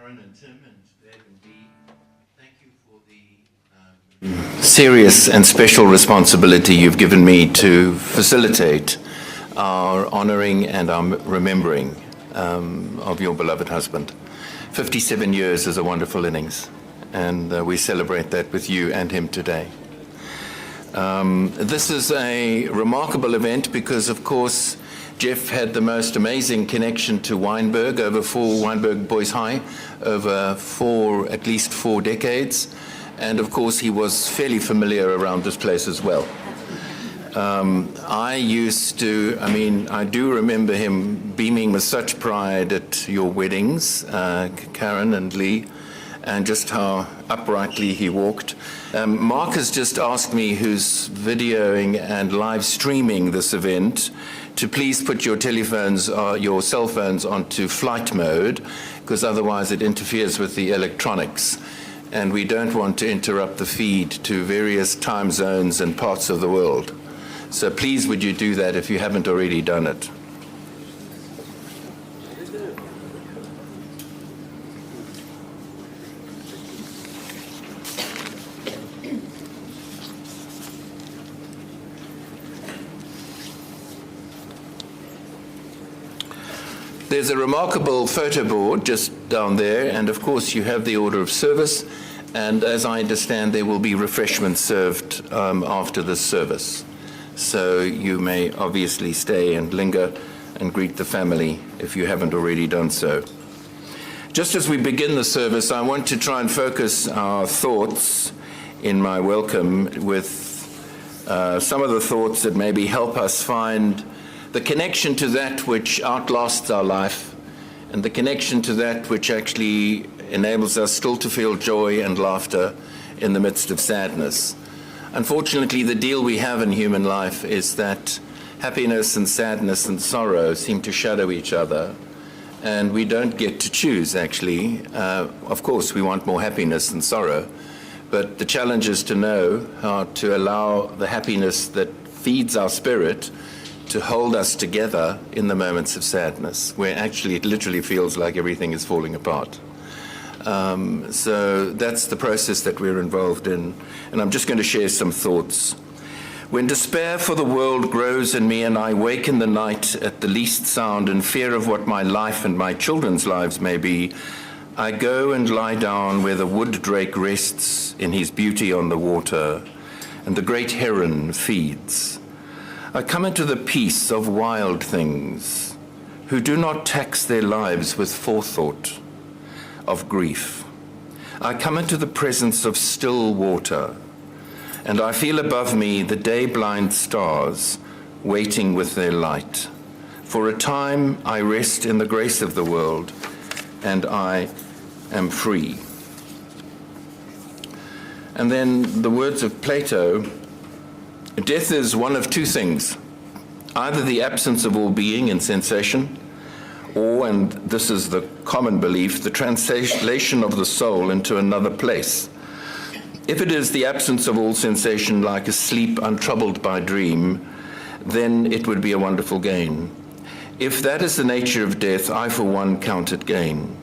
Karen and Tim and Dave and Dee, thank you for the serious and special responsibility you've given me to facilitate our honoring and our remembering of your beloved husband. 57 years is a wonderful innings, and we celebrate that with you and him today. This is a remarkable event because, of course, Jeff had the most amazing connection to Wynberg Wynberg Boys High, over at least four decades. And of course, he was fairly familiar around this place as well. I do remember him beaming with such pride at your weddings, Karen and Lee, and just how uprightly he walked. Mark has just asked me, who's videoing and live streaming this event, to please put your telephones, your cell phones onto flight mode, because otherwise it interferes with the electronics. And we don't want to interrupt the feed to various time zones and parts of the world. So please would you do that if you haven't already done it. There's a remarkable photo board just down there, and of course you have the order of service, and as I understand there will be refreshments served after this service. So you may obviously stay and linger and greet the family if you haven't already done so. Just as we begin the service, I want to try and focus our thoughts in my welcome with some of the thoughts that maybe help us find the connection to that which outlasts our life, and the connection to that which actually enables us still to feel joy and laughter in the midst of sadness. Unfortunately, the deal we have in human life is that happiness and sadness and sorrow seem to shadow each other, and we don't get to choose, actually. Of course, we want more happiness than sorrow, but the challenge is to know how to allow the happiness that feeds our spirit to hold us together in the moments of sadness, where actually it literally feels like everything is falling apart. So that's the process that we're involved in, and I'm just going to share some thoughts. When despair for the world grows in me and I wake in the night at the least sound in fear of what my life and my children's lives may be, I go and lie down where the wood drake rests in his beauty on the water, and the great heron feeds. I come into the peace of wild things who do not tax their lives with forethought of grief. I come into the presence of still water, and I feel above me the day-blind stars waiting with their light. For a time I rest in the grace of the world, and I am free. And then the words of Plato: death is one of two things, either the absence of all being and sensation, or, and this is the common belief, the translation of the soul into another place. If it is the absence of all sensation, like a sleep untroubled by dream, then it would be a wonderful gain. If that is the nature of death, I for one count it gain.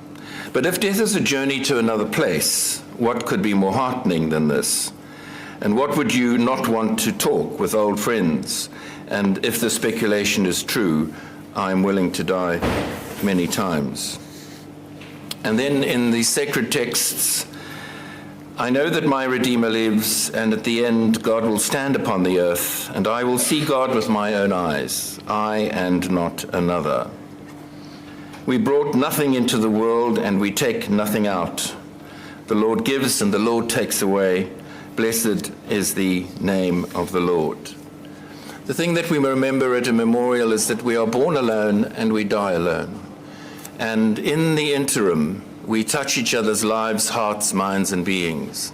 But if death is a journey to another place, what could be more heartening than this? And what would you not want to talk with old friends? And if the speculation is true, I'm willing to die many times. And then in the sacred texts, I know that my Redeemer lives, and at the end God will stand upon the earth, and I will see God with my own eyes, I and not another. We brought nothing into the world, and we take nothing out. The Lord gives, and the Lord takes away. Blessed is the name of the Lord. The thing that we remember at a memorial is that we are born alone and we die alone. And in the interim, we touch each other's lives, hearts, minds, and beings.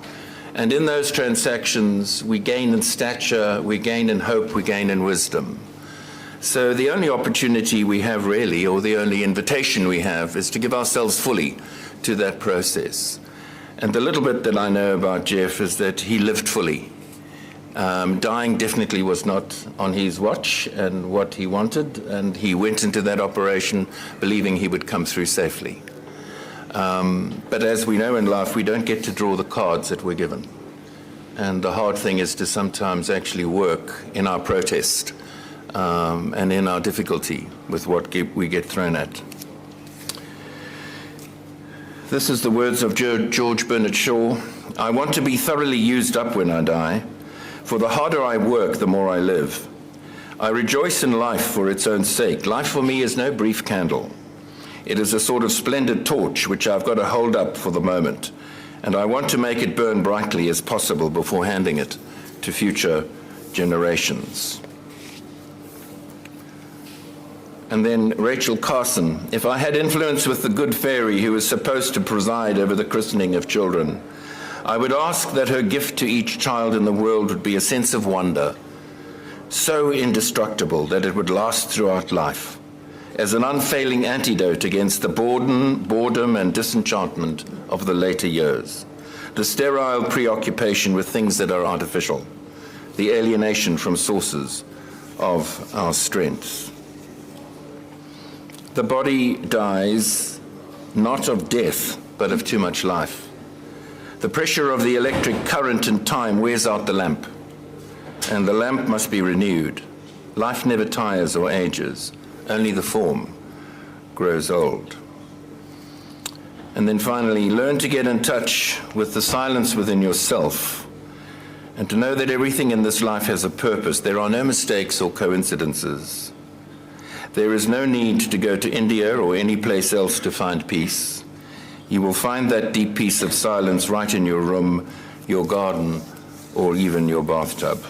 And in those transactions, we gain in stature, we gain in hope, we gain in wisdom. So the only opportunity we have really, or the only invitation we have, is to give ourselves fully to that process. And the little bit that I know about Jeff is that he lived fully. Dying definitely was not on his watch and what he wanted, and he went into that operation believing he would come through safely. But as we know in life, we don't get to draw the cards that we're given. And the hard thing is to sometimes actually work in our protest and in our difficulty with what we get thrown at. This is the words of George Bernard Shaw. I want to be thoroughly used up when I die, for the harder I work, the more I live. I rejoice in life for its own sake. Life for me is no brief candle. It is a sort of splendid torch which I've got to hold up for the moment, and I want to make it burn brightly as possible before handing it to future generations. And then Rachel Carson, if I had influence with the good fairy who is supposed to preside over the christening of children, I would ask that her gift to each child in the world would be a sense of wonder, so indestructible that it would last throughout life, as an unfailing antidote against the boredom and disenchantment of the later years, the sterile preoccupation with things that are artificial, the alienation from sources of our strength. The body dies not of death, but of too much life. The pressure of the electric current in time wears out the lamp, and the lamp must be renewed. Life never tires or ages, only the form grows old. And then finally, learn to get in touch with the silence within yourself, and to know that everything in this life has a purpose. There are no mistakes or coincidences. There is no need to go to India or any place else to find peace. You will find that deep peace of silence right in your room, your garden, or even your bathtub.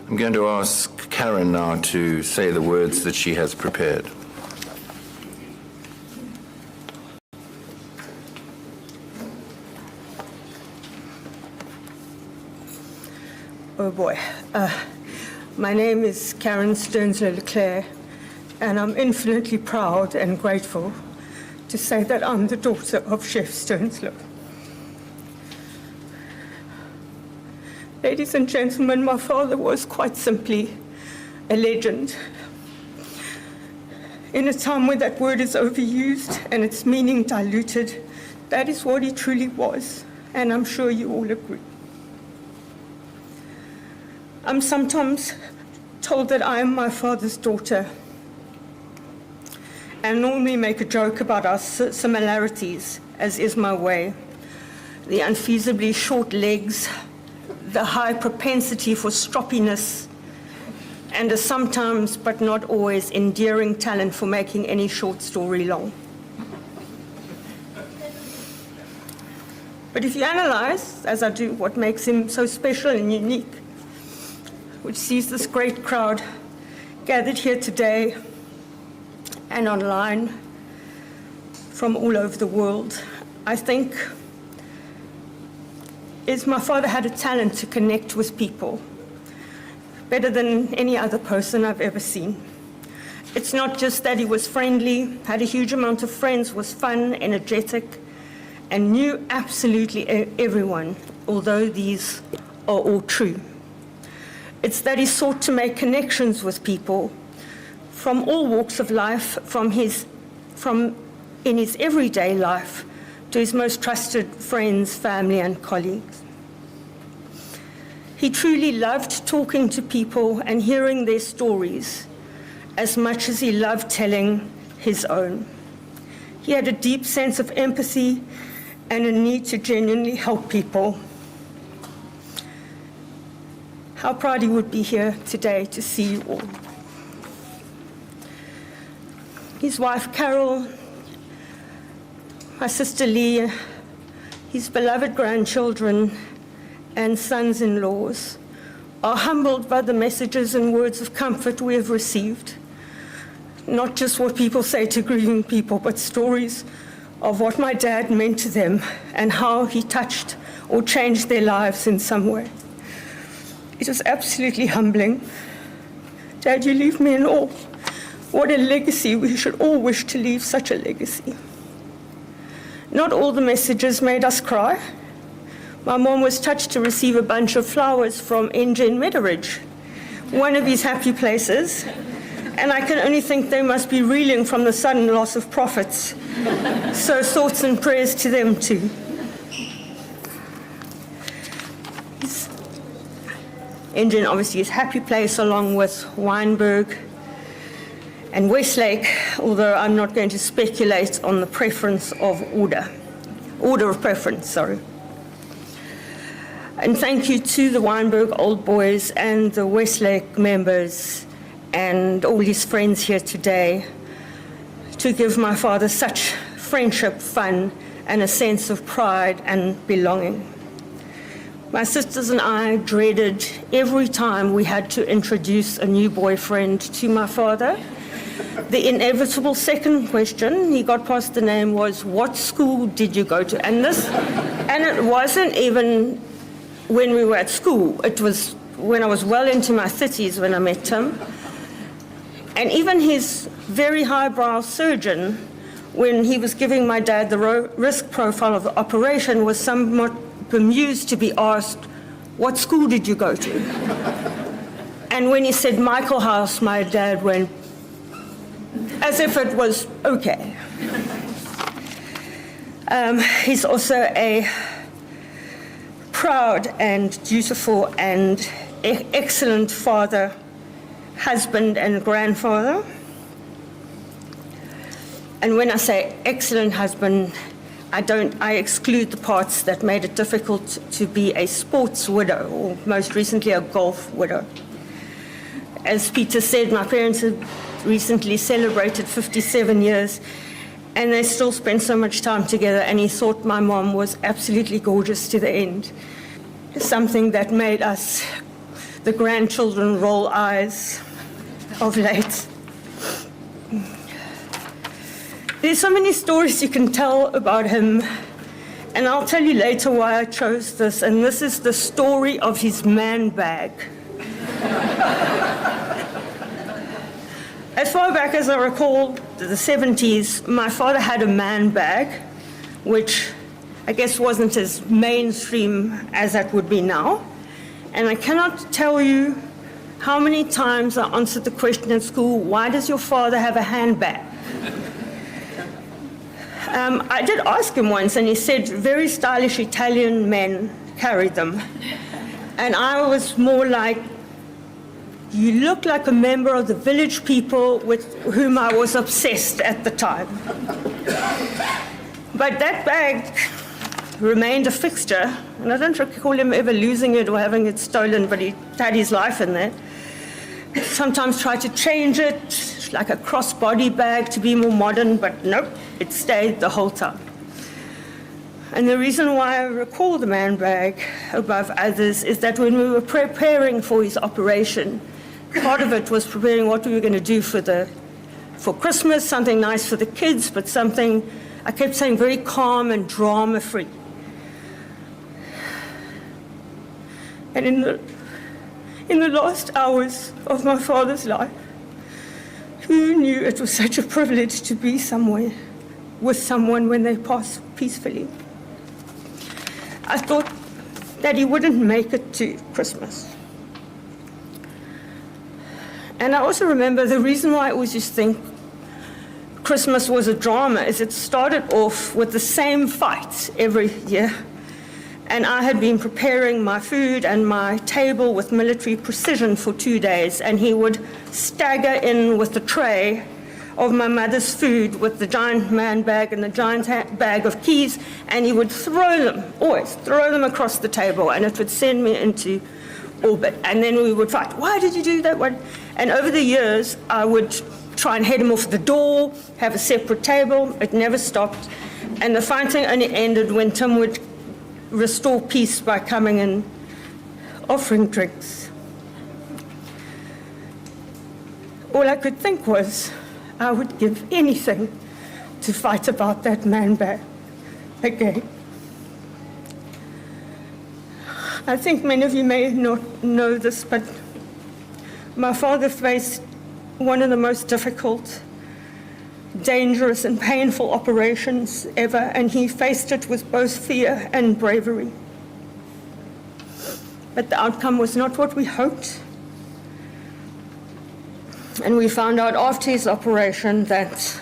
I'm going to ask Karen now to say the words that she has prepared. Oh boy. My name is Karen Sternslow, and I'm infinitely proud and grateful to say that I'm the daughter of Chef Sternslow. Ladies and gentlemen, my father was quite simply a legend. In a time when that word is overused and its meaning diluted, that is what he truly was, and I'm sure you all agree. I'm sometimes told that I am my father's daughter, and normally make a joke about our similarities, as is my way. The unfeasibly short legs, the high propensity for stroppiness, and a sometimes, but not always, endearing talent for making any short story long. But if you analyze, as I do, what makes him so special and unique, which sees this great crowd gathered here today and online from all over the world, I think is my father had a talent to connect with people better than any other person I've ever seen. It's not just that he was friendly, had a huge amount of friends, was fun, energetic, and knew absolutely everyone, although these are all true. It's that he sought to make connections with people from all walks of life, from in his everyday life to his most trusted friends, family, and colleagues. He truly loved talking to people and hearing their stories as much as he loved telling his own. He had a deep sense of empathy and a need to genuinely help people. How proud he would be here today to see you all. His wife Carol, my sister Lee, his beloved grandchildren and sons-in-laws are humbled by the messages and words of comfort we have received. Not just what people say to grieving people, but stories of what my dad meant to them and how he touched or changed their lives in some way. It was absolutely humbling. Dad, you leave me in awe. What a legacy. We should all wish to leave such a legacy. Not all the messages made us cry. My mom was touched to receive a bunch of flowers from NJ in Meadow Ridge, one of his happy places, And I can only think they must be reeling from the sudden loss of profits. So thoughts and prayers to them too. Engine obviously is Happy Place along with Wynberg and Westlake, although I'm not going to speculate on the preference of order of preference, sorry. And thank you to the Wynberg Old Boys and the Westlake members and all his friends here today to give my father such friendship, fun, and a sense of pride and belonging. My sisters and I dreaded every time we had to introduce a new boyfriend to my father. The inevitable second question, he got past the name, was, what school did you go to? And it wasn't even when we were at school. It was when I was well into my 30s when I met him. And even his very highbrow surgeon, when he was giving my dad the risk profile of the operation, was somewhat bemused to be asked, what school did you go to? And when he said Michael House, my dad went, as if it was okay. He's also a proud and dutiful and excellent father, husband and grandfather. And when I say excellent husband, I exclude the parts that made it difficult to be a sports widow, or most recently a golf widow. As Peter said, my parents had recently celebrated 57 years, and they still spent so much time together, and he thought my mom was absolutely gorgeous to the end. Something that made us, the grandchildren, roll eyes of late. There's so many stories you can tell about him, and I'll tell you later why I chose this, and this is the story of his man bag. As far back as I recall, the 70s, my father had a man bag, which I guess wasn't as mainstream as that would be now. And I cannot tell you how many times I answered the question at school, why does your father have a handbag? I did ask him once, and he said very stylish Italian men carried them. And I was more like, you look like a member of the village people with whom I was obsessed at the time. But that bag remained a fixture, and I don't recall him ever losing it or having it stolen, but he had his life in there. Sometimes tried to change it, like a crossbody bag to be more modern, but nope, it stayed the whole time. And the reason why I recall the man bag above others is that when we were preparing for his operation, part of it was preparing what we were going to do for Christmas, something nice for the kids, but something, I kept saying, very calm and drama-free. And in the last hours of my father's life, who knew it was such a privilege to be somewhere with someone when they pass peacefully? I thought that he wouldn't make it to Christmas. And I also remember the reason why I always used to think Christmas was a drama is it started off with the same fight every year. And I had been preparing my food and my table with military precision for 2 days, and he would stagger in with the tray of my mother's food with the giant man bag and the giant bag of keys, and he would throw them, always throw them across the table, and it would send me into orbit. And then we would fight. Why did you do that? And over the years, I would try and head him off the door, have a separate table. It never stopped. And the fighting only ended when Tim would restore peace by coming and offering drinks. All I could think was, I would give anything to fight about that man bag again. I think many of you may not know this, but my father faced one of the most difficult, dangerous and painful operations ever, and he faced it with both fear and bravery. But the outcome was not what we hoped. And we found out after his operation that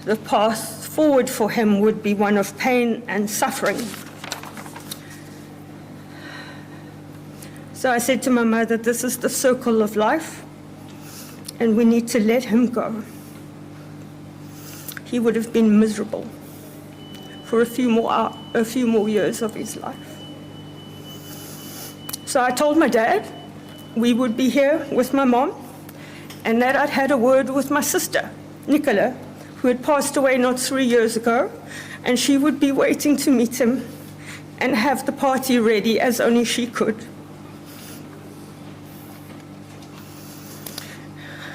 the path forward for him would be one of pain and suffering. So I said to my mother, this is the circle of life, and we need to let him go. He would have been miserable for a few more years of his life. So I told my dad we would be here with my mom, and that I'd had a word with my sister, Nicola, who had passed away not 3 years ago, and she would be waiting to meet him and have the party ready as only she could.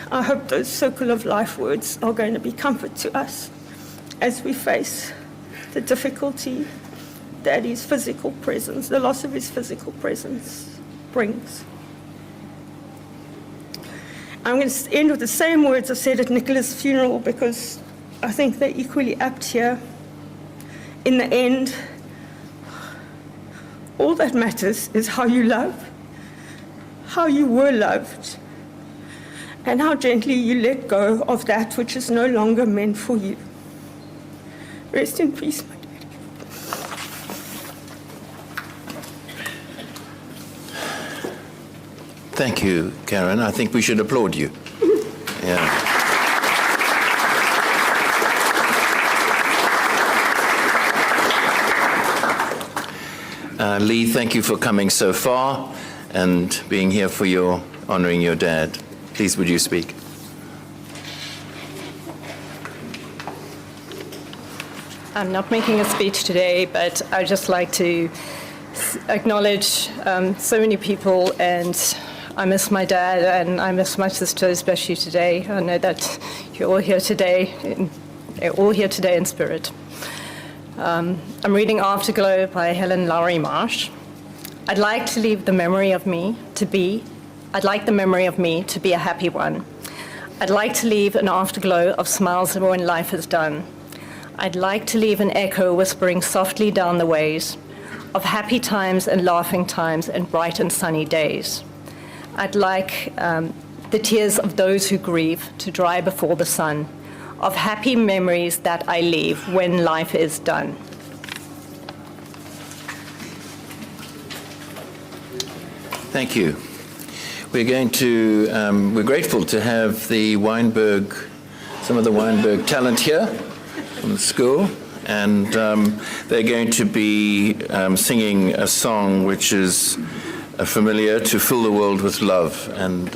I hope those circle of life words are going to be comfort to us as we face the difficulty that his physical presence, the loss of his physical presence, brings. I'm going to end with the same words I said at Nicola's funeral because I think they're equally apt here. In the end, all that matters is how you love, how you were loved, and how gently you let go of that which is no longer meant for you. Rest in peace, my daddy. Thank you, Karen. I think we should applaud you. Yeah. Lee, thank you for coming so far and being here for honoring your dad. Please, would you speak? I'm not making a speech today, but I'd just like to acknowledge so many people, and I miss my dad and I miss my sister, especially today. I know that you're all here today, in spirit. I'm reading Afterglow by Helen Lowry Marsh. I'd like the memory of me to be a happy one. I'd like to leave an afterglow of smiles when life is done. I'd like to leave an echo whispering softly down the ways of happy times and laughing times and bright and sunny days. I'd like the tears of those who grieve to dry before the sun, of happy memories that I leave when life is done. Thank you. We're grateful to have some of the Weinberg talent here from the school, and they're going to be singing a song which is familiar, To Fill the World with Love, and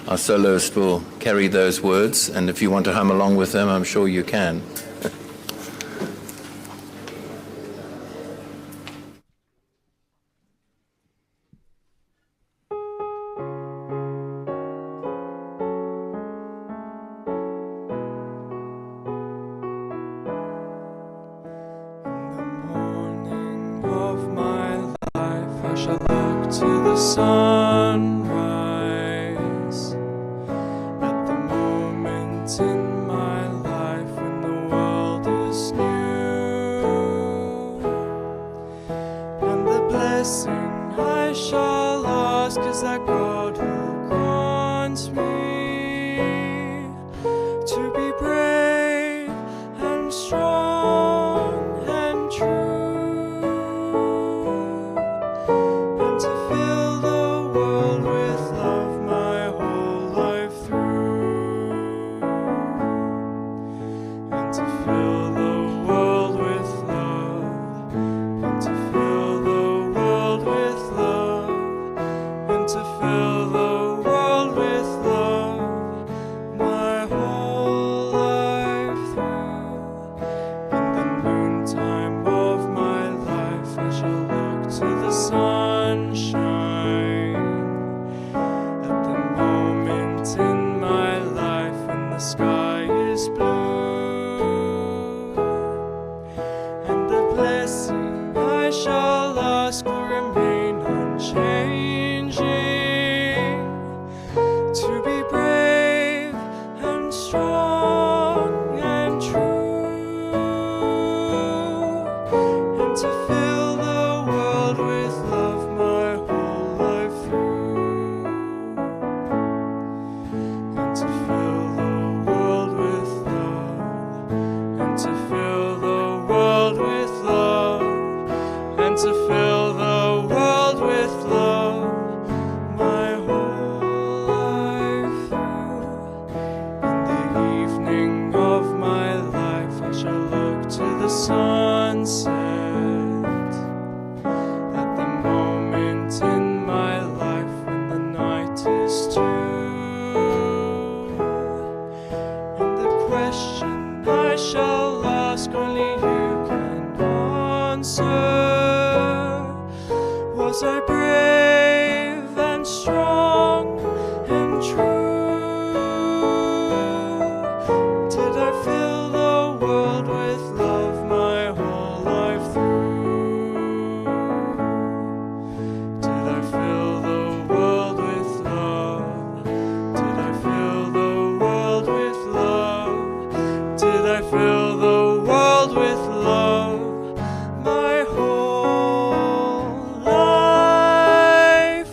our soloist will carry those words, and if you want to hum along with them, I'm sure you can. Sunrise at the moment in my life when the world is new, and the blessing I shall ask is that God will grant me to be brave and strong and true, and to fill the question I shall ask, only you can answer. Was I brave and strong and true? Did I fill the world with love my whole life through? Did I fill the world with love? Did I fill the world with love? Did I fill the world with love my whole life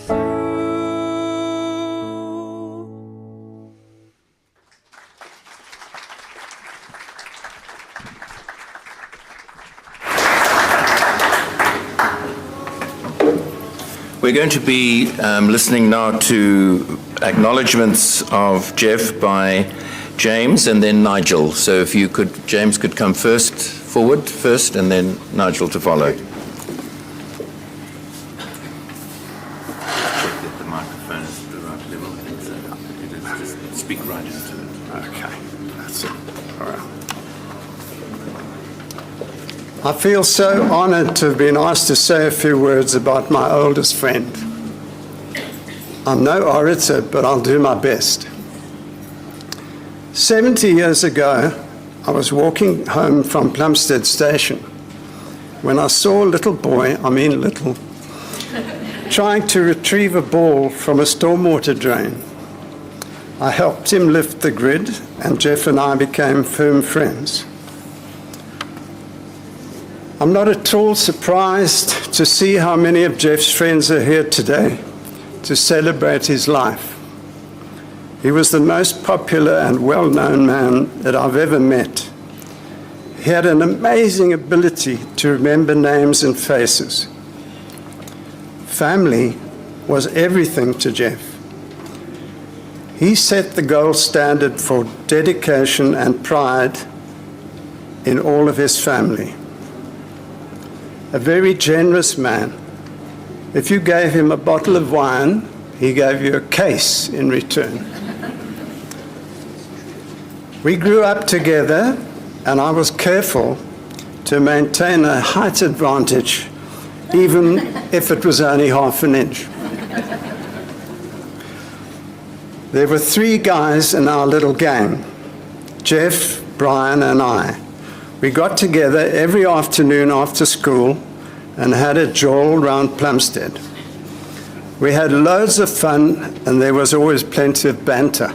through? We're going to be listening now to acknowledgements of Jeff by James and then Nigel. So if you could, James could come forward first, and then Nigel to follow. Check that the microphone is at the right level. Just speak right into it. Okay, that's it. All right. I feel so honoured to have been asked to say a few words about my oldest friend. I'm no orator, but I'll do my best. 70 years ago, I was walking home from Plumstead Station when I saw a little boy, trying to retrieve a ball from a stormwater drain. I helped him lift the grid, and Jeff and I became firm friends. I'm not at all surprised to see how many of Jeff's friends are here today to celebrate his life. He was the most popular and well-known man that I've ever met. He had an amazing ability to remember names and faces. Family was everything to Jeff. He set the gold standard for dedication and pride in all of his family. A very generous man. If you gave him a bottle of wine, he gave you a case in return. We grew up together, and I was careful to maintain a height advantage, even if it was only half an inch. There were 3 guys in our little gang, Jeff, Brian, and I. We got together every afternoon after school and had a jawl round Plumstead. We had loads of fun, and there was always plenty of banter.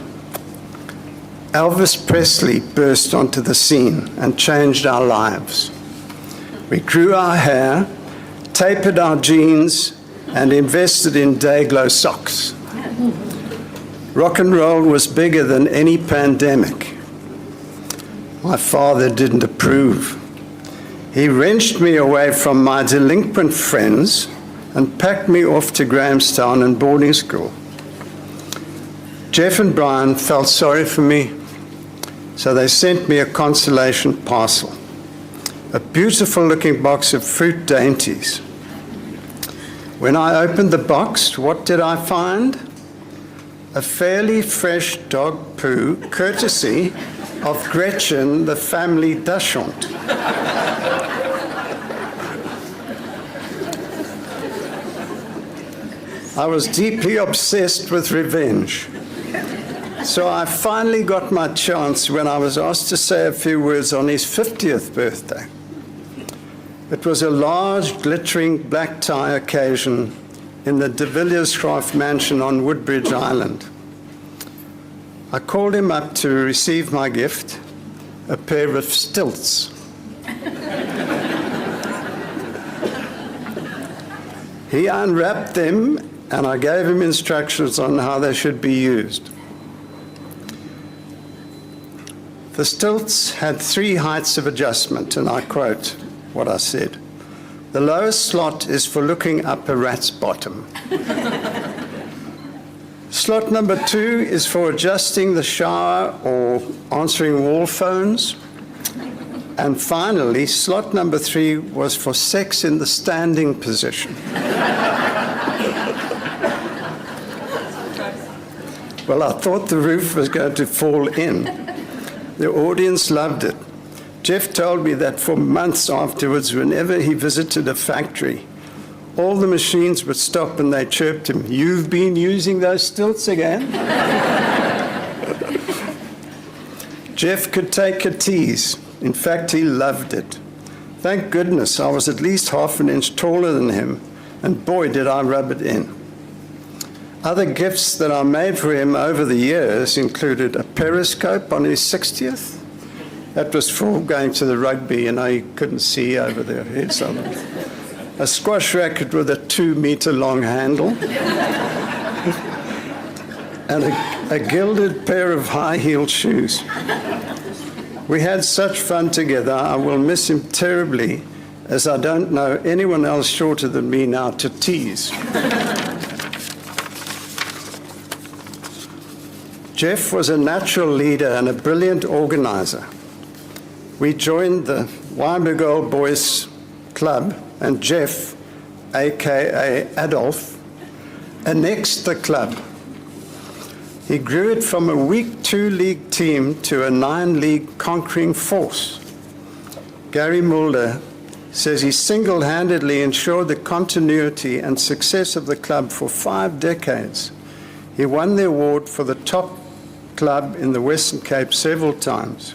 Elvis Presley burst onto the scene and changed our lives. We grew our hair, tapered our jeans, and invested in Dayglow socks. Rock and roll was bigger than any pandemic. My father didn't approve. He wrenched me away from my delinquent friends and packed me off to Grahamstown and boarding school. Jeff and Brian felt sorry for me, so they sent me a consolation parcel, a beautiful-looking box of fruit dainties. When I opened the box, what did I find? A fairly fresh dog poo, courtesy of Gretchen, the family dachshund. I was deeply obsessed with revenge. So I finally got my chance when I was asked to say a few words on his 50th birthday. It was a large, glittering black tie occasion in the de Villiers-Craft mansion on Woodbridge Island. I called him up to receive my gift, a pair of stilts. He unwrapped them, and I gave him instructions on how they should be used. The stilts had 3 heights of adjustment, and I quote what I said. The lowest slot is for looking up a rat's bottom. Slot number 2 is for adjusting the shower or answering wall phones. And finally, slot number 3 was for sex in the standing position. Well, I thought the roof was going to fall in. The audience loved it. Jeff told me that for months afterwards, whenever he visited a factory, all the machines would stop and they chirped him, "You've been using those stilts again?" Jeff could take a tease. In fact, he loved it. Thank goodness I was at least half an inch taller than him, and boy, did I rub it in. Other gifts that I made for him over the years included a periscope on his 60th. That was for going to the rugby, and I couldn't see over their heads. A squash racket with a 2-meter-long handle, and a gilded pair of high-heeled shoes. We had such fun together. I will miss him terribly, as I don't know anyone else shorter than me now to tease. Jeff was a natural leader and a brilliant organizer. We joined the Waimbagol Boys Club, and Jeff, aka Adolf, annexed the club. He grew it from a weak 2-league team to a 9-league conquering force. Gary Mulder says he single-handedly ensured the continuity and success of the club for 5 decades. He won the award for the top club in the Western Cape several times.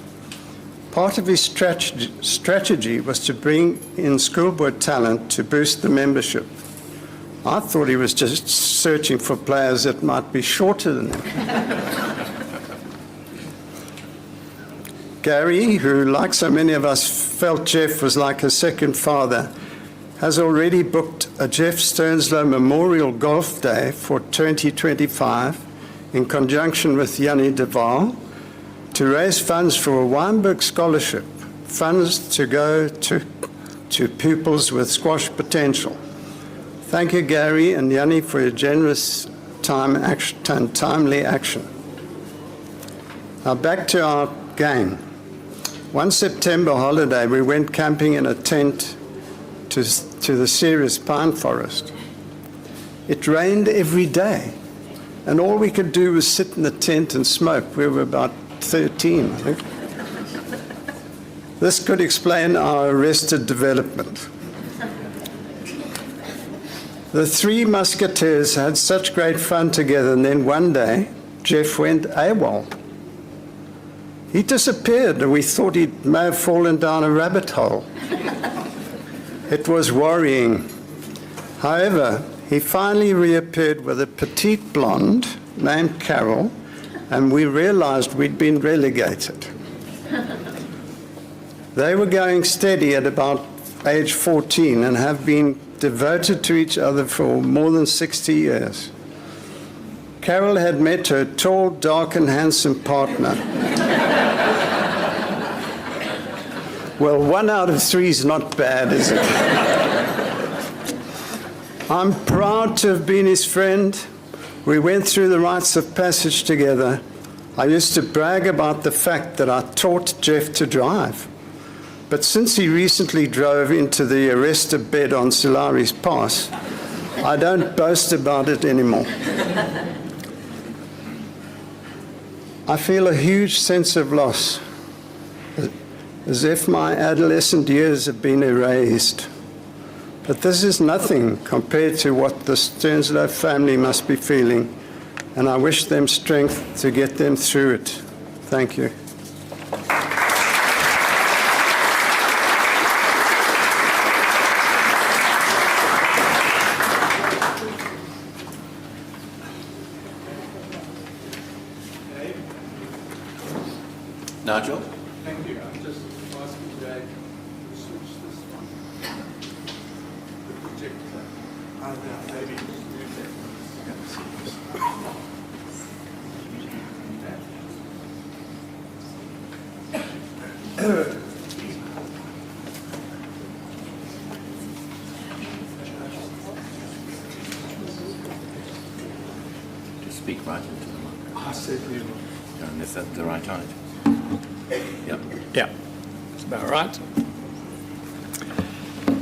Part of his strategy was to bring in schoolboy talent to boost the membership. I thought he was just searching for players that might be shorter than him. Gary, who, like so many of us, felt Jeff was like a second father, has already booked a Jeff Sternslow Memorial Golf Day for 2025 in conjunction with Jannie de Waal to raise funds for a Weinberg Scholarship, funds to go to pupils with squash potential. Thank you, Gary and Jannie, for your generous timely action. Now back to our game. One September holiday, we went camping in a tent to the Ceres pine forest. It rained every day, and all we could do was sit in the tent and smoke. We were about 13, I think. This could explain our arrested development. The 3 musketeers had such great fun together, and then one day, Jeff went AWOL. He disappeared, and we thought he may have fallen down a rabbit hole. It was worrying. However, he finally reappeared with a petite blonde named Carol, and we realized we'd been relegated. They were going steady at about age 14 and have been devoted to each other for more than 60 years. Carol had met her tall, dark, and handsome partner. Well, 1 out of 3 is not bad, is it? I'm proud to have been his friend. We went through the rites of passage together. I used to brag about the fact that I taught Jeff to drive. But since he recently drove into the arrestor bed on Solari's Pass, I don't boast about it anymore. I feel a huge sense of loss, as if my adolescent years have been erased. But this is nothing compared to what the Sternslow family must be feeling, and I wish them strength to get them through it. Thank you. Nigel? Thank you. I'm just asking today to switch this one. The projector. Maybe move that. Just speak right into the mic. I certainly will. And is that the right height? Yep. Yeah, that's about right.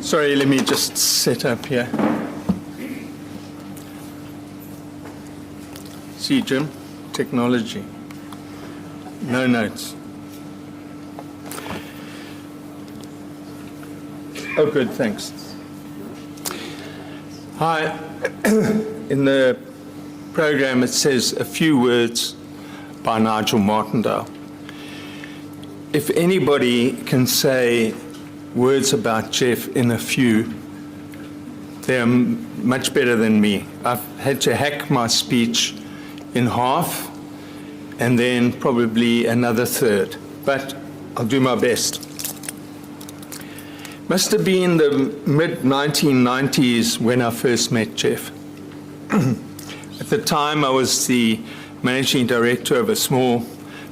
Sorry, let me just set up here. See, Jim, technology. No notes. Oh, good, thanks. Hi. In the program, it says a few words by Nigel Martindale. If anybody can say words about Jeff in a few, they're much better than me. I've had to hack my speech in half and then probably another third, but I'll do my best. Must have been the mid-1990s when I first met Jeff. At the time, I was the managing director of a small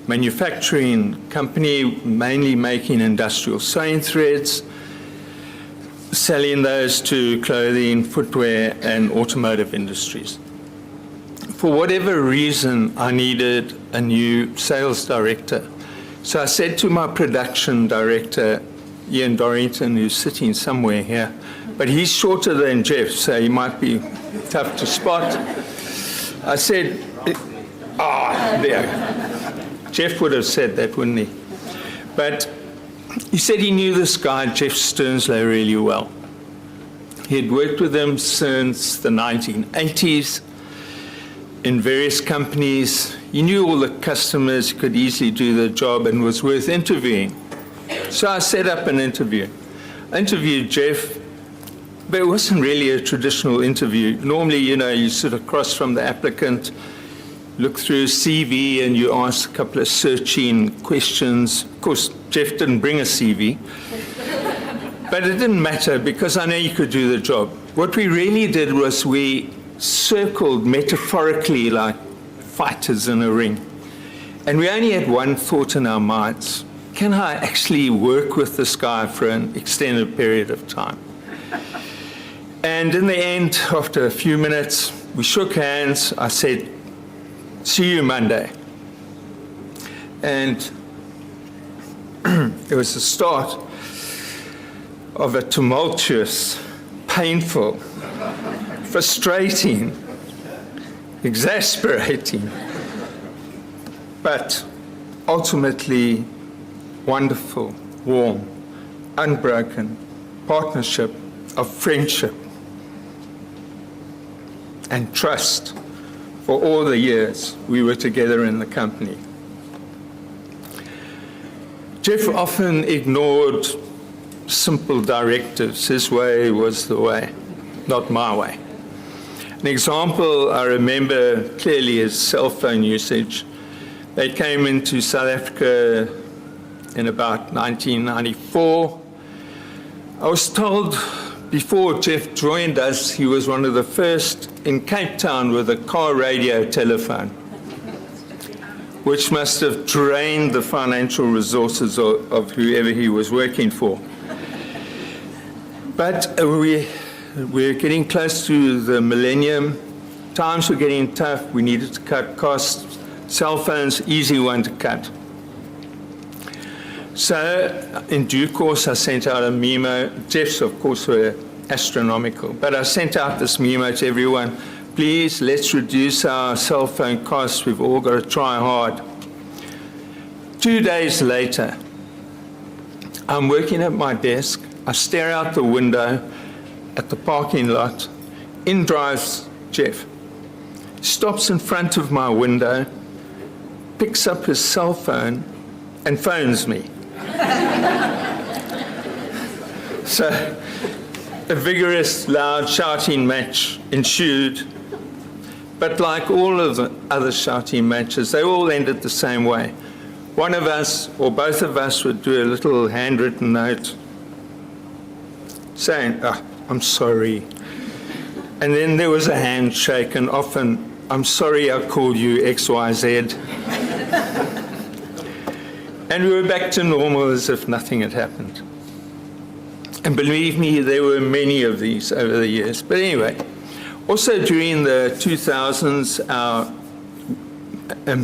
manufacturing company, mainly making industrial sewing threads, selling those to clothing, footwear, and automotive industries. For whatever reason, I needed a new sales director. So I said to my production director, Ian Dorrington, who's sitting somewhere here, but he's shorter than Jeff, so he might be tough to spot. I said, there. Jeff would have said that, wouldn't he? But he said he knew this guy, Jeff Sternslow, really well. He had worked with him since the 1980s in various companies. He knew all the customers, could easily do the job, and was worth interviewing. So I set up an interview. I interviewed Jeff, but it wasn't really a traditional interview. Normally, you sit across from the applicant, look through his CV, and you ask a couple of searching questions. Of course, Jeff didn't bring a CV, but it didn't matter because I know he could do the job. What we really did was we circled metaphorically like fighters in a ring. And we only had one thought in our minds: can I actually work with this guy for an extended period of time? And in the end, after a few minutes, we shook hands. I said, see you Monday. And it was the start of a tumultuous, painful, frustrating, exasperating, but ultimately wonderful, warm, unbroken partnership of friendship and trust for all the years we were together in the company. Jeff often ignored simple directives. His way was the way, not my way. An example I remember clearly is cell phone usage. They came into South Africa in about 1994. I was told before Jeff joined us, he was one of the first in Cape Town with a car radio telephone, which must have drained the financial resources of whoever he was working for. But we're getting close to the millennium. Times were getting tough. We needed to cut costs. Cell phones, easy one to cut. So in due course, I sent out a memo. Jeff's, of course, were astronomical. But I sent out this memo to everyone. Please, let's reduce our cell phone costs. We've all got to try hard. 2 days later, I'm working at my desk. I stare out the window at the parking lot. In drives Jeff. Stops in front of my window, picks up his cell phone, and phones me. So a vigorous, loud shouting match ensued. But like all of the other shouting matches, they all ended the same way. One of us, or both of us, would do a little handwritten note saying, I'm sorry. And then there was a handshake, and often, I'm sorry I called you XYZ. And we were back to normal as if nothing had happened. And believe me, there were many of these over the years. But anyway, also during the 2000s,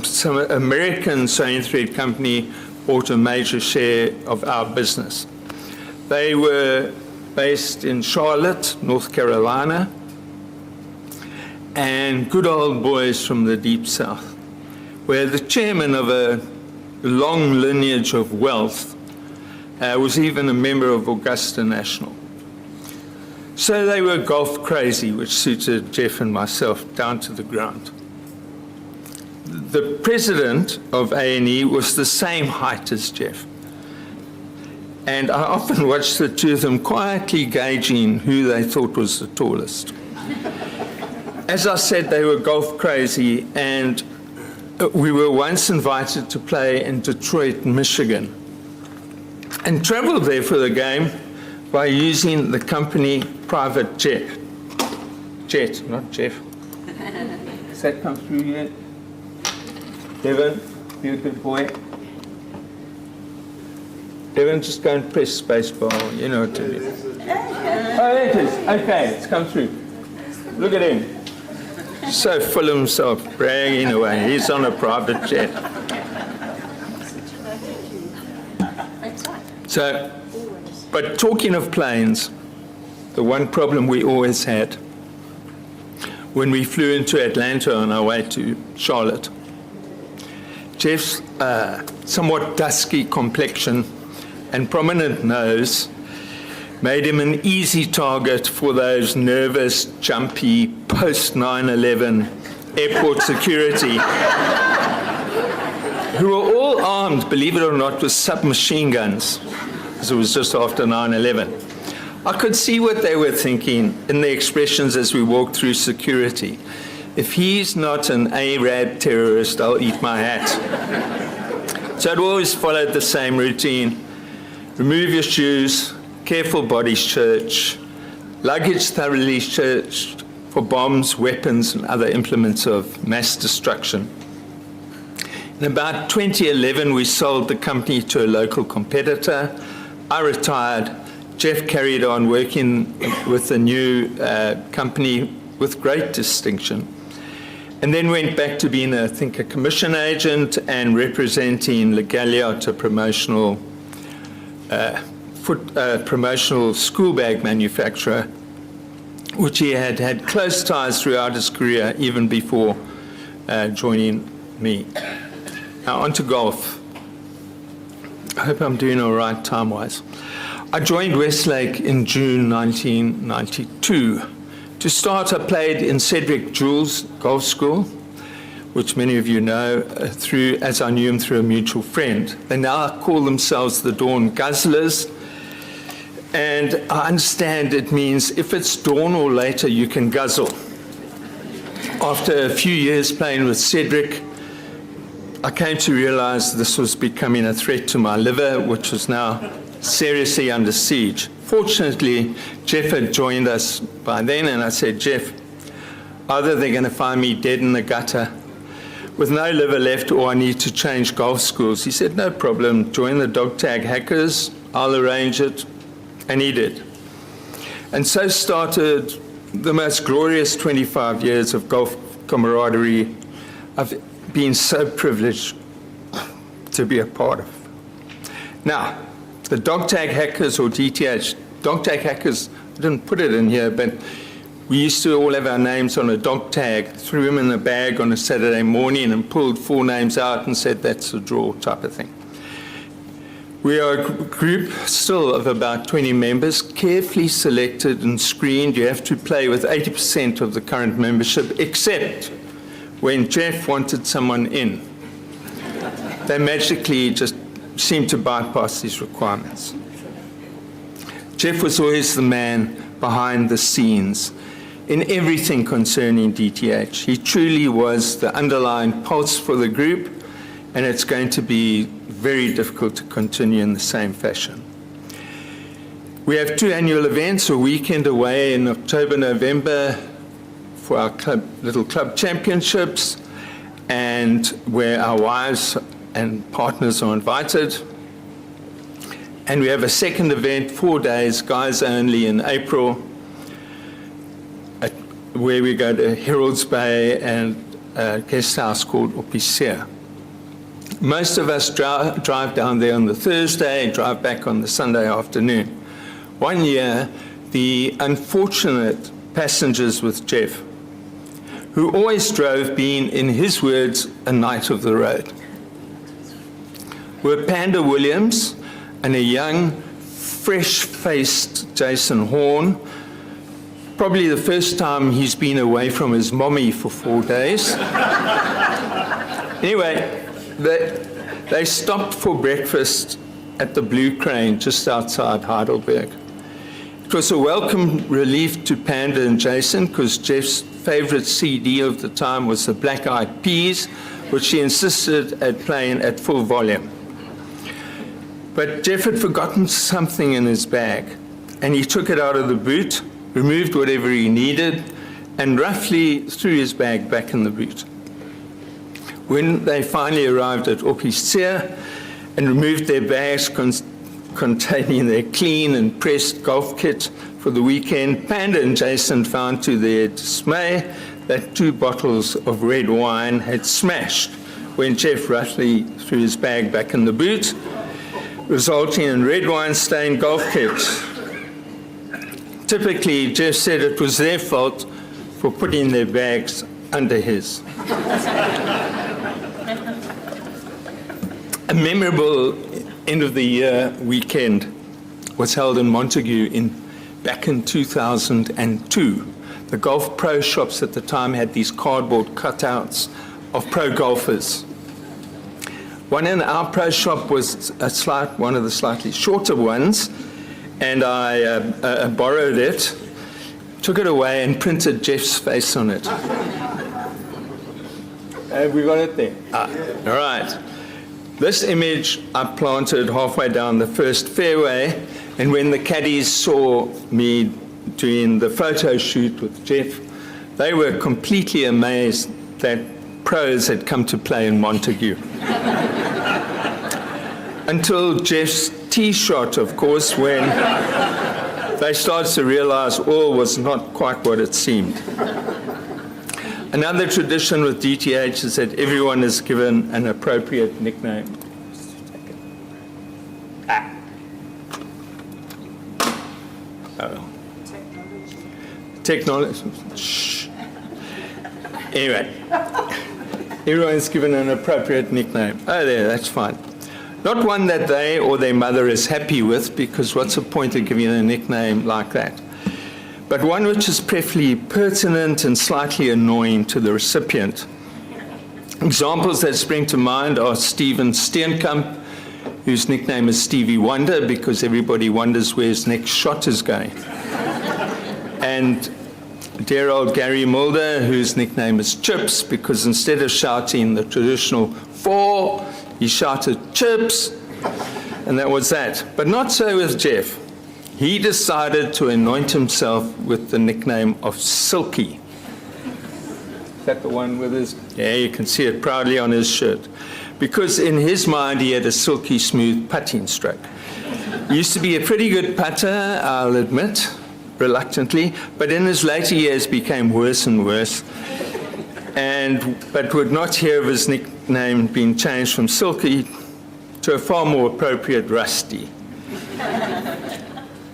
some American sewing thread company bought a major share of our business. They were based in Charlotte, North Carolina, and good old boys from the Deep South, where the chairman of a long lineage of wealth was even a member of Augusta National. So they were golf crazy, which suited Jeff and myself down to the ground. The president of A&E was the same height as Jeff. And I often watched the two of them quietly gauging who they thought was the tallest. As I said, they were golf crazy, and we were once invited to play in Detroit, Michigan, and traveled there for the game by using the company private jet. Jet, not Jeff. Does that come through yet? Devon, be a good boy. Devon, just go and press spacebar. You know what to do. Oh, there it is. Okay, it's come through. Look at him. So full of himself, bragging away. He's on a private jet. So, but talking of planes, the one problem we always had when we flew into Atlanta on our way to Charlotte, Jeff's somewhat dusky complexion and prominent nose made him an easy target for those nervous, jumpy, post-9/11 airport security who were all armed, believe it or not, with submachine guns, because it was just after 9/11. I could see what they were thinking in the expressions as we walked through security. If he's not an Arab terrorist, I'll eat my hat. So it always followed the same routine. Remove your shoes, careful body search, luggage thoroughly searched for bombs, weapons, and other implements of mass destruction. In about 2011, we sold the company to a local competitor. I retired. Jeff carried on working with the new company with great distinction, and then went back to being, I think, a commission agent and representing Le Galliot, a promotional school bag manufacturer, which he had had close ties throughout his career, even before joining me. Now, on to golf. I hope I'm doing all right time-wise. I joined Westlake in June 1992. To start, I played in Cedric Jules Golf School, which many of you know, as I knew him through a mutual friend. They now call themselves the Dawn Guzzlers, and I understand it means if it's dawn or later, you can guzzle. After a few years playing with Cedric, I came to realize this was becoming a threat to my liver, which was now seriously under siege. Fortunately, Jeff had joined us by then, and I said, Jeff, either they're going to find me dead in the gutter with no liver left, or I need to change golf schools. He said, no problem, join the dog tag hackers, I'll arrange it, and he did. And so started the most glorious 25 years of golf camaraderie I've been so privileged to be a part of. Now, the dog tag hackers, or DTH, dog tag hackers, I didn't put it in here, but we used to all have our names on a dog tag, threw them in a bag on a Saturday morning and pulled 4 names out and said that's a draw type of thing. We are a group still of about 20 members, carefully selected and screened. You have to play with 80% of the current membership, except when Jeff wanted someone in. They magically just seemed to bypass these requirements. Jeff was always the man behind the scenes in everything concerning DTH. He truly was the underlying pulse for the group, and it's going to be very difficult to continue in the same fashion. We have 2 annual events, a weekend away in October, November for our little club championships, and where our wives and partners are invited. And we have a second event, 4 days, guys only, in April, where we go to Herald's Bay and a guest house called Opisia. Most of us drive down there on the Thursday and drive back on the Sunday afternoon. One year, the unfortunate passengers with Jeff, who always drove, being, in his words, a knight of the road, were Panda Williams and a young, fresh-faced Jason Horn, probably the first time he's been away from his mommy for 4 days. Anyway, they stopped for breakfast at the Blue Crane just outside Heidelberg. It was a welcome relief to Panda and Jason because Jeff's favorite CD of the time was the Black Eyed Peas, which he insisted at playing at full volume. But Jeff had forgotten something in his bag, and he took it out of the boot, removed whatever he needed, and roughly threw his bag back in the boot. When they finally arrived at Oppiceer and removed their bags containing their clean and pressed golf kit for the weekend, Panda and Jason found to their dismay that 2 bottles of red wine had smashed when Jeff roughly threw his bag back in the boot, resulting in red wine-stained golf kits. Typically, Jeff said it was their fault for putting their bags under his. A memorable end-of-the-year weekend was held in Montague back in 2002. The golf pro shops at the time had these cardboard cutouts of pro golfers. One in our pro shop was one of the slightly shorter ones, and I borrowed it, took it away, and printed Jeff's face on it. Have we got it there? All right. This image I planted halfway down the first fairway, and when the caddies saw me doing the photo shoot with Jeff, they were completely amazed that pros had come to play in Montague. Until Jeff's tee shot, of course, when they started to realize all was not quite what it seemed. Another tradition with DTH is that everyone is given an appropriate nickname. Technology. Shh. Anyway, everyone's given an appropriate nickname. Oh, there, that's fine. Not one that they or their mother is happy with, because what's the point of giving a nickname like that? But one which is preferably pertinent and slightly annoying to the recipient. Examples that spring to mind are Steven Steenkamp, whose nickname is Stevie Wonder because everybody wonders where his next shot is going. And dear old Gary Mulder, whose nickname is Chips because instead of shouting the traditional 4, he shouted Chips, and that was that. But not so with Jeff. He decided to anoint himself with the nickname of Silky. Is that the one with his? Yeah, you can see it proudly on his shirt. Because in his mind, he had a silky smooth putting stroke. He used to be a pretty good putter, I'll admit, reluctantly, but in his later years became worse and worse, but would not hear of his nickname being changed from Silky to a far more appropriate Rusty.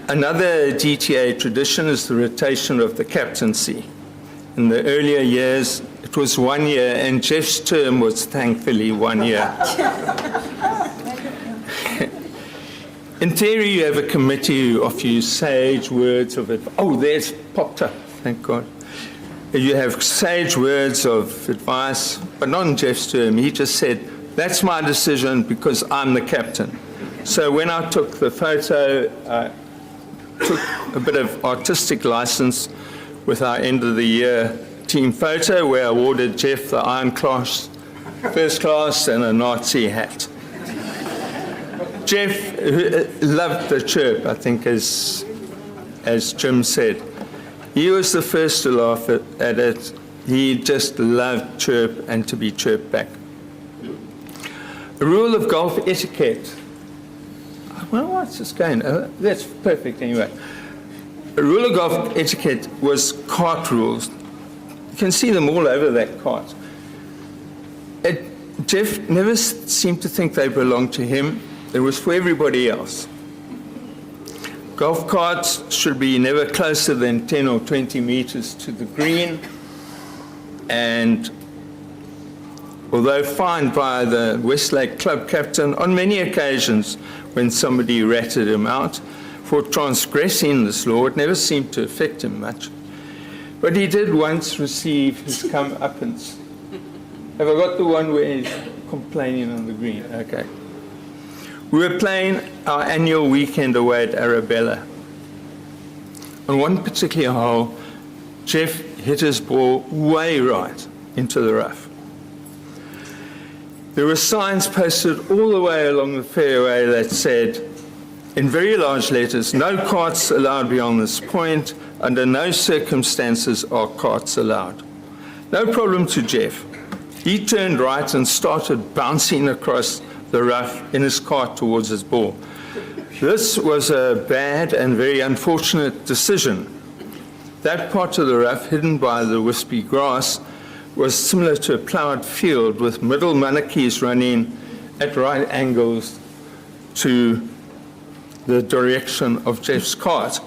Another DTA tradition is the rotation of the captaincy. In the earlier years, it was 1 year, and Jeff's term was thankfully 1 year. In theory, you have a committee who offer you sage words of advice. Oh, there's popped up, thank God. You have sage words of advice, but not in Jeff's term. He just said, that's my decision because I'm the captain. So when I took the photo, I took a bit of artistic license with our end of the year team photo where I awarded Jeff the Iron Class First Class and a Nazi hat. Jeff loved the chirp, I think, as Jim said. He was the first to laugh at it. He just loved chirp and to be chirped back. A rule of golf etiquette. Well, what's this going? That's perfect anyway. A rule of golf etiquette was cart rules. You can see them all over that cart. Jeff never seemed to think they belonged to him. It was for everybody else. Golf carts should be never closer than 10 or 20 meters to the green. And although fined by the Westlake club captain on many occasions when somebody ratted him out for transgressing this law, it never seemed to affect him much. But he did once receive his comeuppance. Have I got the one where he's complaining on the green? Okay. We were playing our annual weekend away at Arabella. On one particular hole, Jeff hit his ball way right into the rough. There were signs posted all the way along the fairway that said, in very large letters, no carts allowed beyond this point. Under no circumstances are carts allowed. No problem to Jeff. He turned right and started bouncing across the rough in his cart towards his ball. This was a bad and very unfortunate decision. That part of the rough, hidden by the wispy grass, was similar to a ploughed field with middle monarchies running at right angles to the direction of Jeff's cart.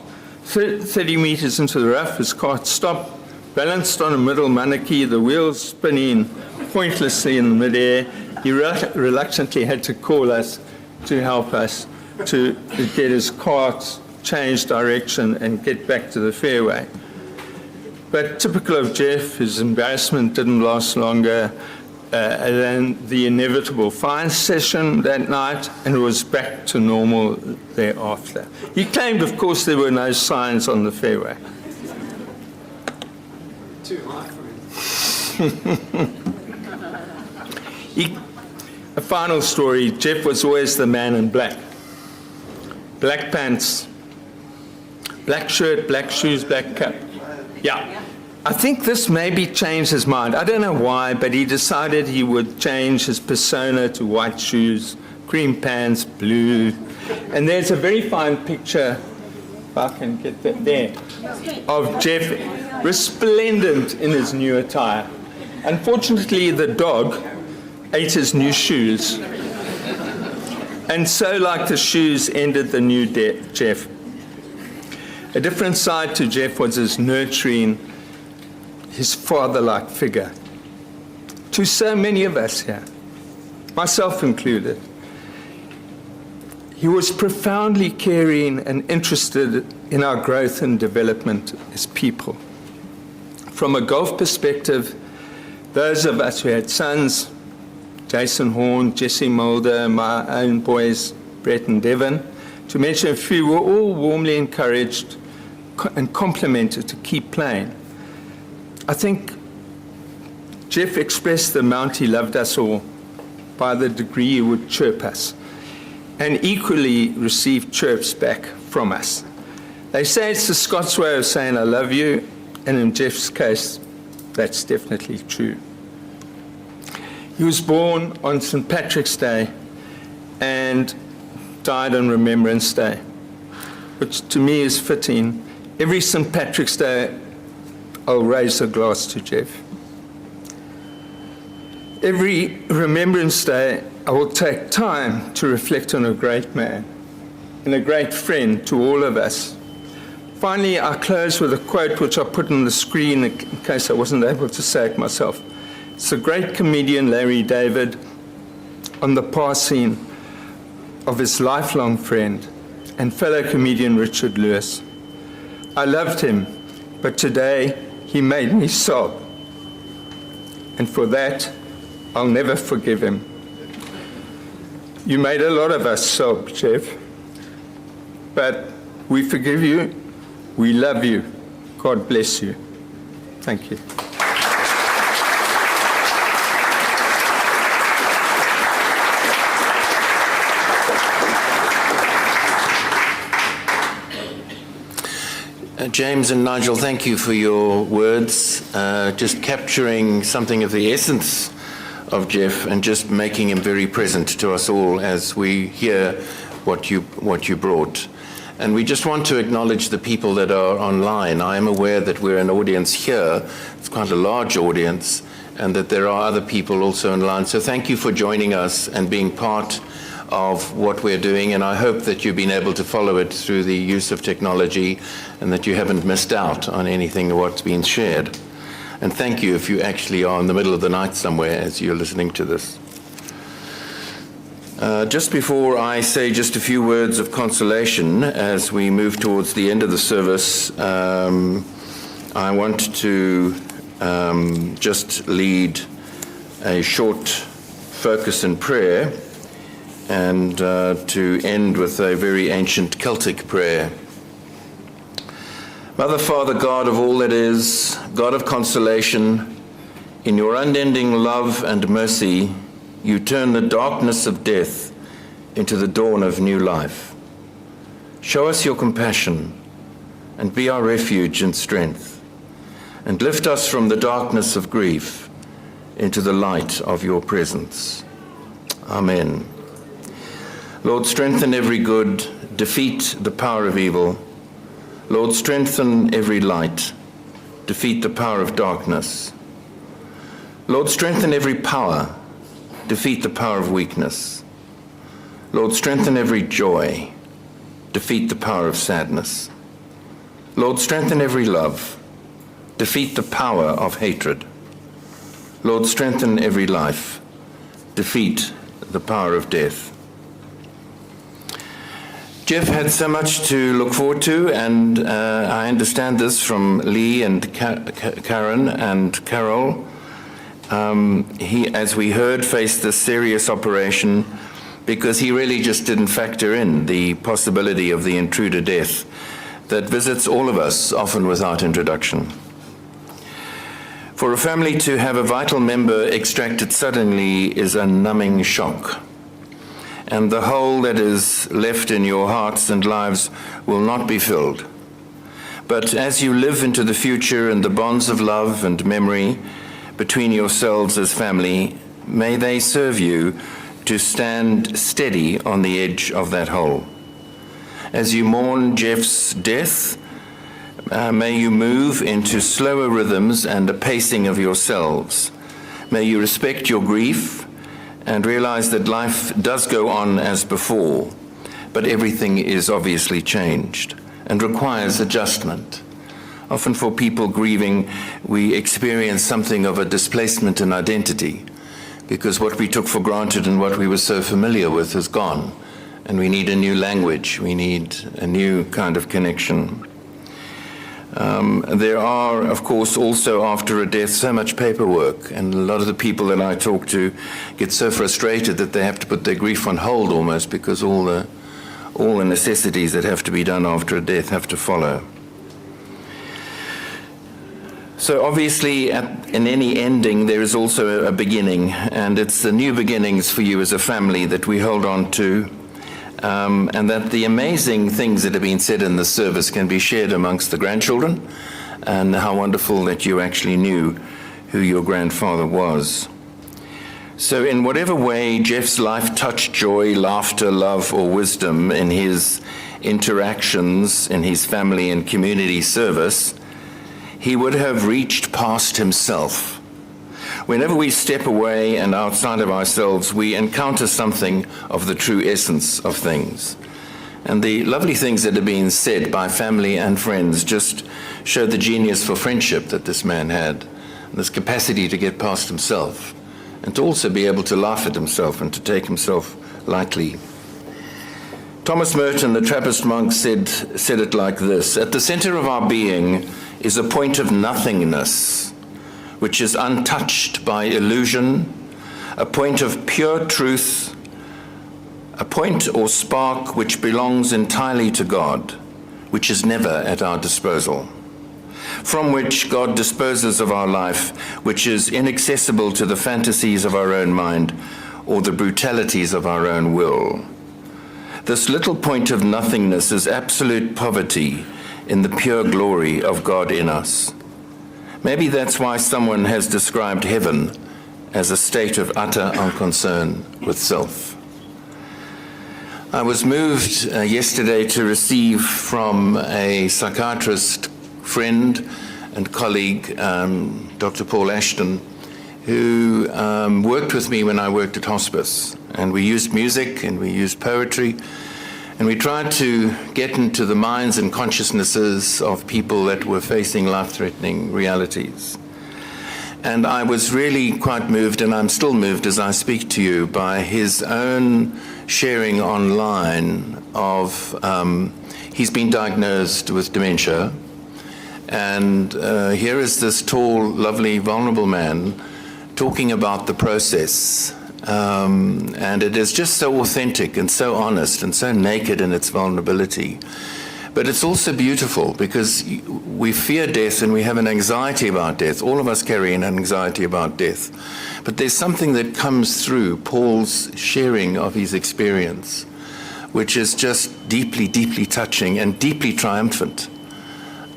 30 meters into the rough, his cart stopped, balanced on a middle monarchy, the wheels spinning pointlessly in midair. He reluctantly had to call us to help us to get his cart change direction and get back to the fairway. But typical of Jeff, his embarrassment didn't last longer than the inevitable fine session that night, and it was back to normal thereafter. He claimed, of course, there were no signs on the fairway. Too high for him. A final story, Jeff was always the man in black. Black pants, black shirt, black shoes, black cap. Yeah. I think this maybe changed his mind. I don't know why, but he decided he would change his persona to white shoes, cream pants, blue. And there's a very fine picture, if I can get that there, of Jeff resplendent in his new attire. Unfortunately, the dog ate his new shoes. And so, like the shoes, ended the new Jeff. A different side to Jeff was his nurturing, his father-like figure. To so many of us here, myself included, he was profoundly caring and interested in our growth and development as people. From a golf perspective, those of us who had sons, Jason Horn, Jesse Mulder, my own boys, Brett and Devon, to mention a few, were all warmly encouraged and complimented to keep playing. I think Jeff expressed the amount he loved us all by the degree he would chirp us, and equally received chirps back from us. They say it's the Scots way of saying I love you, and in Jeff's case, that's definitely true. He was born on St. Patrick's Day and died on Remembrance Day, which to me is fitting. Every St. Patrick's Day, I'll raise a glass to Jeff. Every Remembrance Day, I will take time to reflect on a great man and a great friend to all of us. Finally, I close with a quote which I put on the screen in case I wasn't able to say it myself. It's the great comedian Larry David on the passing of his lifelong friend and fellow comedian Richard Lewis. I loved him, but today he made me sob. And for that, I'll never forgive him. You made a lot of us sob, Jeff. But we forgive you, we love you. God bless you. Thank you. James and Nigel, thank you for your words, just capturing something of the essence of Jeff and just making him very present to us all as we hear what you brought. And we just want to acknowledge the people that are online. I am aware that we're an audience here, it's quite a large audience, and that there are other people also online. So thank you for joining us and being part of what we're doing, and I hope that you've been able to follow it through the use of technology and that you haven't missed out on anything of what's been shared. And thank you if you actually are in the middle of the night somewhere as you're listening to this. Just before I say just a few words of consolation as we move towards the end of the service, I want to just lead a short focus in prayer and to end with a very ancient Celtic prayer. Mother, Father, God of all that is, God of consolation, in your unending love and mercy, you turn the darkness of death into the dawn of new life. Show us your compassion and be our refuge and strength, and lift us from the darkness of grief into the light of your presence. Amen. Lord, strengthen every good, defeat the power of evil. Lord, strengthen every light, defeat the power of darkness. Lord, strengthen every power, defeat the power of weakness. Lord, strengthen every joy, defeat the power of sadness. Lord, strengthen every love, defeat the power of hatred. Lord, strengthen every life, defeat the power of death. Jeff had so much to look forward to, and I understand this from Lee and Karen and Carol. He, as we heard, faced this serious operation because he really just didn't factor in the possibility of the intruder death that visits all of us, often without introduction. For a family to have a vital member extracted suddenly is a numbing shock. And the hole that is left in your hearts and lives will not be filled. But as you live into the future and the bonds of love and memory between yourselves as family, may they serve you to stand steady on the edge of that hole. As you mourn Jeff's death, may you move into slower rhythms and a pacing of yourselves. May you respect your grief and realize that life does go on as before, but everything is obviously changed and requires adjustment. Often for people grieving, we experience something of a displacement in identity because what we took for granted and what we were so familiar with is gone, and we need a new language, we need a new kind of connection. There are, of course, also after a death, so much paperwork, and a lot of the people that I talk to get so frustrated that they have to put their grief on hold almost because all the necessities that have to be done after a death have to follow. So obviously, in any ending, there is also a beginning, and it's the new beginnings for you as a family that we hold on to. And that the amazing things that have been said in the service can be shared amongst the grandchildren, and how wonderful that you actually knew who your grandfather was. So in whatever way Jeff's life touched joy, laughter, love, or wisdom in his interactions in his family and community service, he would have reached past himself. Whenever we step away and outside of ourselves, we encounter something of the true essence of things. And the lovely things that have been said by family and friends just show the genius for friendship that this man had, and this capacity to get past himself, and to also be able to laugh at himself and to take himself lightly. Thomas Merton, the Trappist monk, said it like this: "At the center of our being is a point of nothingness, which is untouched by illusion, a point of pure truth, a point or spark which belongs entirely to God, which is never at our disposal, from which God disposes of our life, which is inaccessible to the fantasies of our own mind or the brutalities of our own will. This little point of nothingness is absolute poverty in the pure glory of God in us. Maybe that's why someone has described heaven as a state of utter unconcern with self." I was moved yesterday to receive from a psychiatrist friend and colleague, Dr. Paul Ashton, who worked with me when I worked at hospice. And we used music and we used poetry, and we tried to get into the minds and consciousnesses of people that were facing life-threatening realities. And I was really quite moved, and I'm still moved as I speak to you, by his own sharing online of, he's been diagnosed with dementia, And here is this tall, lovely, vulnerable man talking about the process. And it is just so authentic and so honest and so naked in its vulnerability. But it's also beautiful because we fear death and we have an anxiety about death. All of us carry an anxiety about death. But there's something that comes through Paul's sharing of his experience, which is just deeply, deeply touching and deeply triumphant.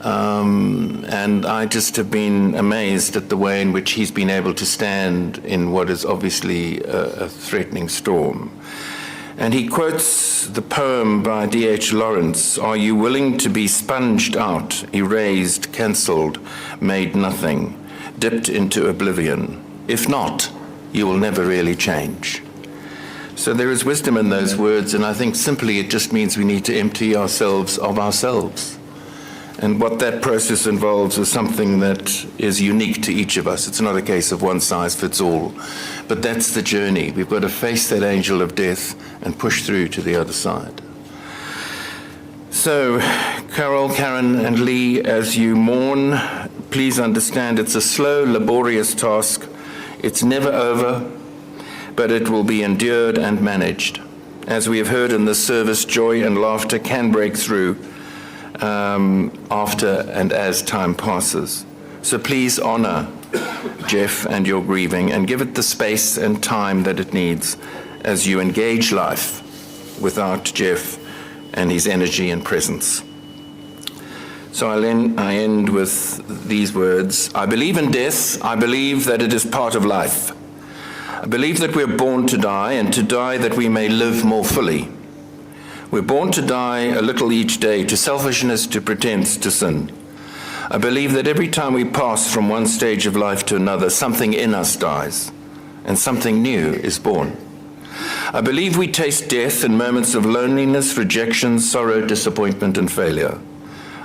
And I just have been amazed at the way in which he's been able to stand in what is obviously a threatening storm. And he quotes the poem by D.H. Lawrence, "Are you willing to be sponged out, erased, cancelled, made nothing, dipped into oblivion? If not, you will never really change." So there is wisdom in those words, and I think simply it just means we need to empty ourselves of ourselves. And what that process involves is something that is unique to each of us. It's not a case of one size fits all, but that's the journey. We've got to face that angel of death and push through to the other side. So, Carol, Karen, and Lee, as you mourn, please understand it's a slow, laborious task. It's never over, but it will be endured and managed. As we have heard in this service, joy and laughter can break through after and as time passes. So please honor Jeff and your grieving and give it the space and time that it needs as you engage life without Jeff and his energy and presence. So I end with these words. I believe in death. I believe that it is part of life. I believe that we're born to die, and to die that we may live more fully. We're born to die a little each day, to selfishness, to pretense, to sin. I believe that every time we pass from one stage of life to another, something in us dies, and something new is born. I believe we taste death in moments of loneliness, rejection, sorrow, disappointment, and failure.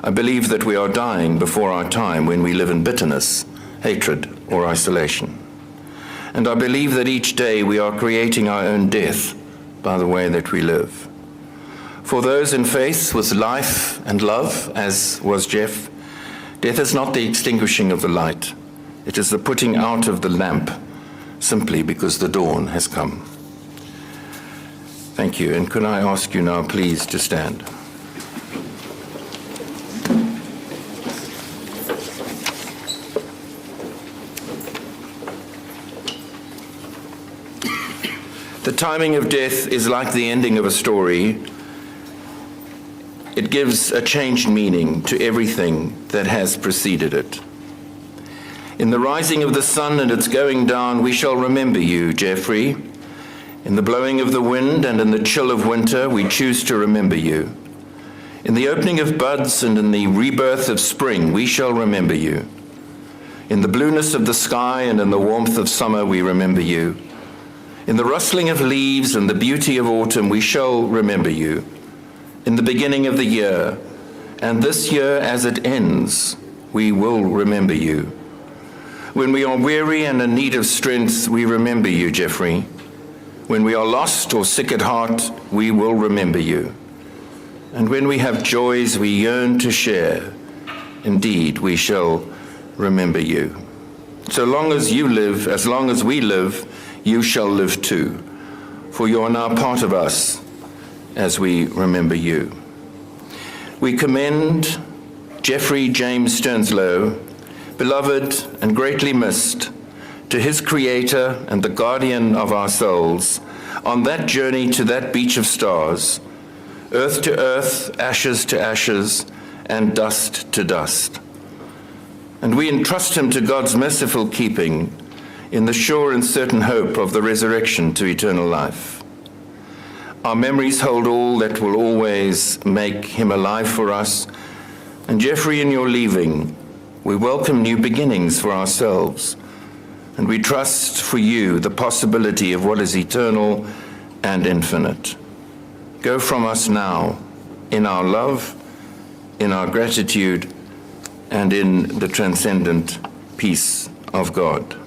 I believe that we are dying before our time when we live in bitterness, hatred, or isolation. And I believe that each day we are creating our own death by the way that we live. For those in faith with life and love, as was Jeff, death is not the extinguishing of the light. It is the putting out of the lamp, simply because the dawn has come. Thank you, and could I ask you now, please, to stand. The timing of death is like the ending of a story. It gives a changed meaning to everything that has preceded it. In the rising of the sun and its going down, we shall remember you, Jeffrey. In the blowing of the wind and in the chill of winter, we choose to remember you. In the opening of buds and in the rebirth of spring, we shall remember you. In the blueness of the sky and in the warmth of summer, we remember you. In the rustling of leaves and the beauty of autumn, we shall remember you. In the beginning of the year, and this year as it ends, we will remember you. When we are weary and in need of strength, we remember you, Jeffrey. When we are lost or sick at heart, we will remember you. And when we have joys we yearn to share, indeed, we shall remember you. So long as you live, as long as we live, you shall live too, for you are now part of us as we remember you. We commend Jeffrey James Sternslow, beloved and greatly missed, to his creator and the guardian of our souls, on that journey to that beach of stars, earth to earth, ashes to ashes, and dust to dust. And we entrust him to God's merciful keeping in the sure and certain hope of the resurrection to eternal life. Our memories hold all that will always make him alive for us. And Jeffrey, in your leaving, we welcome new beginnings for ourselves. And we trust for you the possibility of what is eternal and infinite. Go from us now in our love, in our gratitude, and in the transcendent peace of God.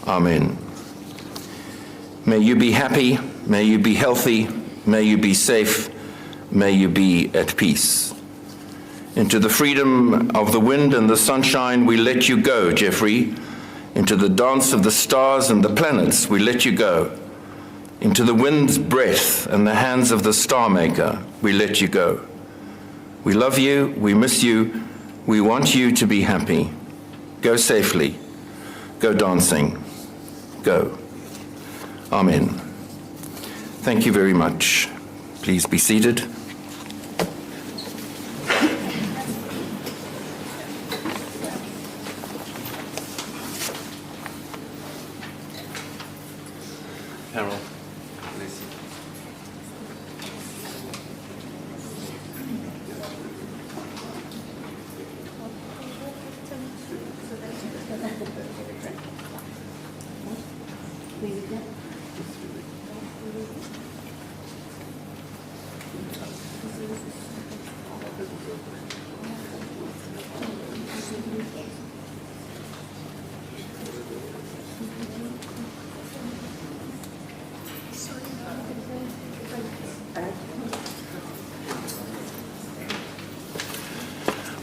Amen. May you be happy, may you be healthy, may you be safe, may you be at peace. Into the freedom of the wind and the sunshine, we let you go, Jeffrey. Into the dance of the stars and the planets, we let you go. Into the wind's breath and the hands of the star maker, we let you go. We love you, we miss you, we want you to be happy. Go safely, go dancing, go. Amen. Thank you very much. Please be seated. Carol, please.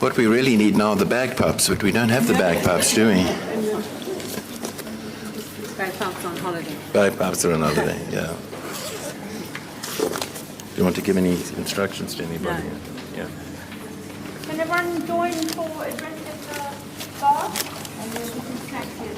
What we really need now are the bagpipes, but we don't have the bagpipes, do we? Bagpipes on holiday. Bagpipes are on holiday, yeah. Do you want to give any instructions to anybody? No. Yeah. Can everyone join for a drink at the bar? And then we can snack here.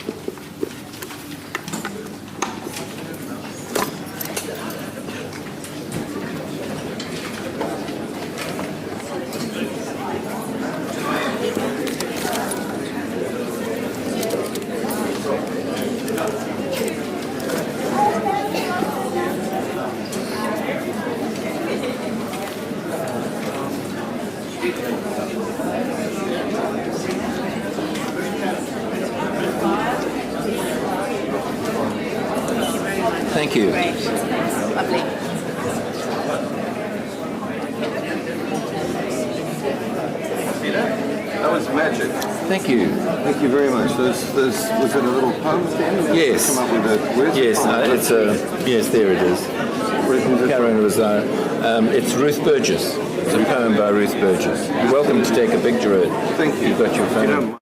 Thank you. Great. Lovely. That was magic. Thank you. Thank you very much. Was it a little poem then? Yes. Come up with a word? Yes, it's yes, there it is. Karen was, it's Ruth Burgess. It's a poem by Ruth Burgess. You're welcome to take a picture of it. Thank you. You've got your phone.